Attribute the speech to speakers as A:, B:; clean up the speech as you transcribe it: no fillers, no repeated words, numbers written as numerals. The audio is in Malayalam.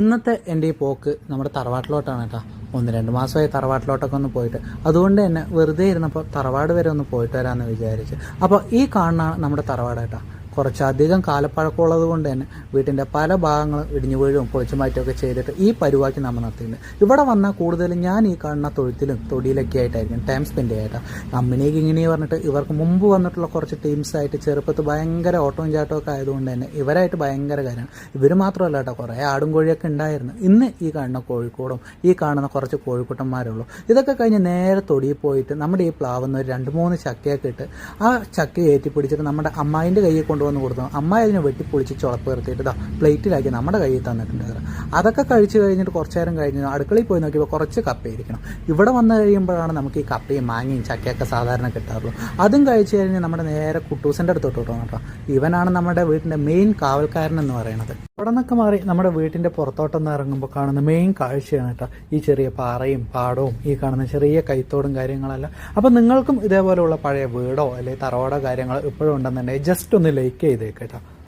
A: ഇന്നത്തെ എൻ്റെ ഈ പോക്ക് നമ്മുടെ തറവാട്ടിലോട്ടാണ് കേട്ടോ. 1-2 മാസമായി തറവാട്ടിലോട്ടൊക്കെ ഒന്ന് പോയിട്ട്, അതുകൊണ്ട് തന്നെ വെറുതെ ഇരുന്നപ്പോൾ തറവാട് വരെ ഒന്ന് പോയിട്ട് വരാമെന്ന് വിചാരിച്ചു. അപ്പോൾ ഈ കാണുന്ന നമ്മുടെ തറവാട് കേട്ടോ. കുറച്ചധികം കാലപ്പഴക്കമുള്ളത് കൊണ്ട് തന്നെ വീട്ടിൻ്റെ പല ഭാഗങ്ങളും ഇടിഞ്ഞു വീഴും പൊളിച്ചു മാറ്റുമൊക്കെ ചെയ്തിട്ട് ഈ പരിപാടി നമ്മൾ നടത്തിയിട്ടുണ്ട്. ഇവിടെ വന്നാൽ കൂടുതലും ഞാൻ ഈ കാണുന്ന തൊഴുത്തിലും തൊടിയിലൊക്കെ ആയിട്ടായിരിക്കും ടൈം സ്പെൻഡ് ചെയ്യാട്ടോ. അമ്മിനിക്ക് ഇങ്ങനെ പറഞ്ഞിട്ട് ഇവർക്ക് മുമ്പ് വന്നിട്ടുള്ള കുറച്ച് ടീംസായിട്ട് ചെറുപ്പത്ത് ഭയങ്കര ഓട്ടവും ചാട്ടവും ഒക്കെ ആയതുകൊണ്ട് തന്നെ ഇവരായിട്ട് ഭയങ്കര കാര്യമാണ്. ഇവർ മാത്രമല്ല കേട്ടോ, കുറേ ആടും കോഴിയൊക്കെ ഉണ്ടായിരുന്നു. ഇന്ന് ഈ കാണുന്ന കോഴിക്കോടും ഈ കാണുന്ന കുറച്ച് കോഴിക്കുട്ടന്മാരുള്ളൂ. ഇതൊക്കെ കഴിഞ്ഞ് നേരെ തൊടിയിൽ പോയിട്ട് നമ്മുടെ ഈ പ്ലാവുന്ന ഒരു 2-3 ചക്കയൊക്കെ ഇട്ട് ആ ചക്ക ഏറ്റി പിടിച്ചിട്ട് നമ്മുടെ അമ്മായിൻ്റെ കയ്യിൽ കൊണ്ടുവന്ന് കൊടുത്തു. അമ്മ അതിനെ വെട്ടിപ്പൊളിച്ച് ചുളപ്പ് നിർത്തിയിട്ട് പ്ലേറ്റിലാക്കി നമ്മുടെ കയ്യിൽ തന്നിട്ടുണ്ടായിരുന്നു. അതൊക്കെ കഴിച്ച് കഴിഞ്ഞിട്ട് കുറച്ച് നേരം കഴിഞ്ഞ് അടുക്കളയിൽ പോയി നോക്കിയപ്പോൾ കുറച്ച് കപ്പയിരിക്കണം. ഇവിടെ വന്നു കഴിയുമ്പോഴാണ് നമുക്ക് ഈ കപ്പയും മാങ്ങയും ചക്കയൊക്കെ സാധാരണ കിട്ടാറുള്ളൂ. അതും കഴിച്ച് കഴിഞ്ഞ് നമ്മുടെ നേരെ കുട്ടൂസിൻ്റെ അടുത്തോട്ട് വിട്ടു കേട്ടോ. ഇവനാണ് നമ്മുടെ വീട്ടിൻ്റെ മെയിൻ കാവൽക്കാരൻ എന്ന് പറയുന്നത്. അവിടെ നിന്നൊക്കെ മാറി നമ്മുടെ വീട്ടിൻ്റെ പുറത്തോട്ടൊന്ന് ഇറങ്ങുമ്പോൾ കാണുന്ന മെയിൻ കാഴ്ചയാണ് കേട്ടോ ഈ ചെറിയ പാറയും പാടവും ഈ കാണുന്ന ചെറിയ കൈത്തോടും കാര്യങ്ങളെല്ലാം. അപ്പം നിങ്ങൾക്കും ഇതേപോലെയുള്ള പഴയ വീടോ അല്ലെങ്കിൽ തറവാടോ കാര്യങ്ങളോ ഇപ്പോഴും ഉണ്ടെന്നുണ്ടെങ്കിൽ ജസ്റ്റ് ഒന്ന് ലൈക്ക് ചെയ്തേക്കേട്ടോ.